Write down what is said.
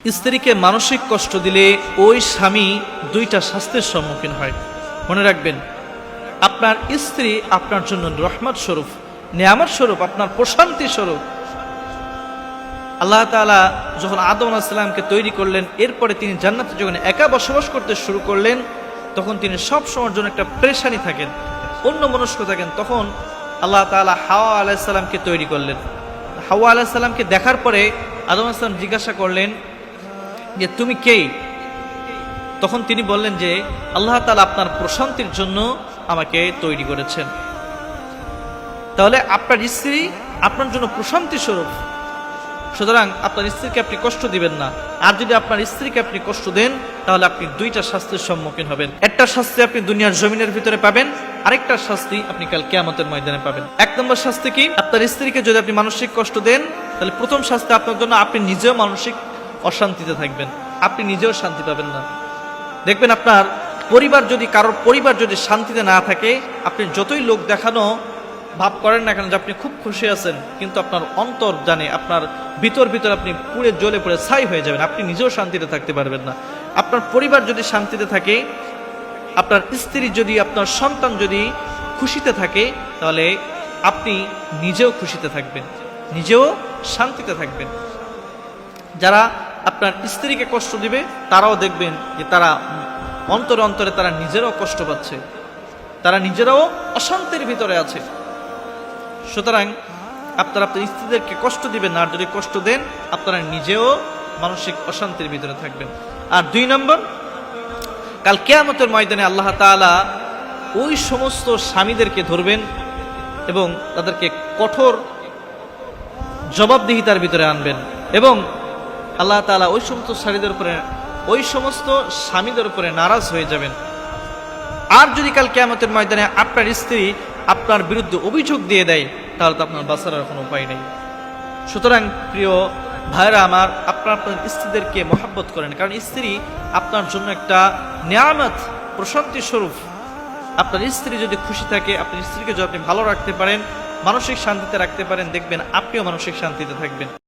স্ত্রীকে মানসিক কষ্ট দিলে ওই স্বামী দুইটা শাস্তির সম্মুখীন হয়। মনে রাখবেন, আপনার স্ত্রী আপনার জন্য রহমত স্বরূপ, নেয়ামত স্বরূপ, আপনার প্রশান্তি স্বরূপ। আল্লাহ তাআলা যখন আদম আলাইহিস সালামকে তৈরি করলেন, এরপরে তিনি জান্নাতে যখন একা বসবাস করতে শুরু করলেন, তখন তিনি সব সময়ের জন্য একটা প্রেশানি থাকেন, অন্যমনস্ক থাকেন। তখন আল্লাহ তাআলা হাওয়া আলাইহিস সালামকে তৈরি করলেন। হাওয়া আলাইহিস সালামকে দেখার পরে আদম আলাইহিস সালাম জিজ্ঞাসা করলেন যে তুমি কে? তখন তিনি বললেন যে আল্লাহ তাআলা আপনার প্রশান্তির জন্য আমাকে তৈরি করেছেন। তাহলে আপনার স্ত্রী আপনার জন্য প্রশান্তি স্বরূপ, সুতরাং আপনার স্ত্রীকে আপনি কষ্ট দিবেন না। আর যদি আপনার স্ত্রীকে আপনি কষ্ট দেন, তাহলে আপনি দুইটা শাস্তির সম্মুখীন হবেন। একটা শাস্তি আপনি দুনিয়ার জমিনের ভিতরে পাবেন, আরেকটা শাস্তি আপনি কাল কিয়ামতের ময়দানে পাবেন। এক নম্বর শাস্তি কি? আপনার স্ত্রীকে যদি আপনি মানসিক কষ্ট দেন, তাহলে প্রথম শাস্তি আপনার জন্য, আপনি নিজেও মানসিক অশান্তিতে থাকবেন, আপনি নিজেও শান্তি পাবেন না। দেখবেন আপনার পরিবার যদি, কারোর পরিবার যদি শান্তিতে না থাকে, আপনি যতই লোক দেখানো ভাব করেন না কেন যে আপনি খুব খুশি আছেন, কিন্তু আপনার অন্তর জানে, আপনার ভিতর আপনি পুড়ে জ্বলে পড়ে ছাই হয়ে যাবেন, আপনি নিজেও শান্তিতে থাকতে পারবেন না। আপনার পরিবার যদি শান্তিতে থাকে, আপনার স্ত্রী যদি, আপনার সন্তান যদি খুশিতে থাকে, তাহলে আপনি নিজেও খুশিতে থাকবেন, নিজেও শান্তিতে থাকবেন। যারা আপনার স্ত্রীকে কষ্ট দিবে, তারাও দেখবেন যে তারা অন্তরে অন্তরে তারা নিজেরাও কষ্ট পাচ্ছে, তারা নিজেরাও অশান্তির ভিতরে আছে। সুতরাং আপনারা আপনার স্ত্রীদেরকে কষ্ট দিবেন না, আর যদি কষ্ট দেন, আপনারা নিজেও মানসিক অশান্তির ভিতরে থাকবেন। আর 2 নম্বর, কাল কিয়ামতের ময়দানে আল্লাহ তাআলা ওই সমস্ত স্বামীদেরকে ধরবেন এবং তাদেরকে কঠোর জবাবদিহিতার ভিতরে আনবেন, এবং আল্লাহ তাআলা ওই সমস্ত স্বামীদের উপরে নারাজ হয়ে যাবেন। আর যদি কাল কিয়ামতের ময়দানে আপনার স্ত্রী আপনার বিরুদ্ধে অভিযোগ দিয়ে দেয়, তাহলে তো আপনার বাঁচার কোনো উপায় নেই। সুতরাং প্রিয় ভাইরা আমার, আপনার স্ত্রীদেরকে মহব্বত করেন, কারণ স্ত্রী আপনার জন্য একটা নিয়ামত, প্রশান্তি স্বরূপ। আপনার স্ত্রী যদি খুশি থাকে, আপনার স্ত্রীকে যদি আপনি ভালো রাখতে পারেন, মানসিক শান্তিতে রাখতে পারেন, দেখবেন আপনিও মানসিক শান্তিতে থাকবেন।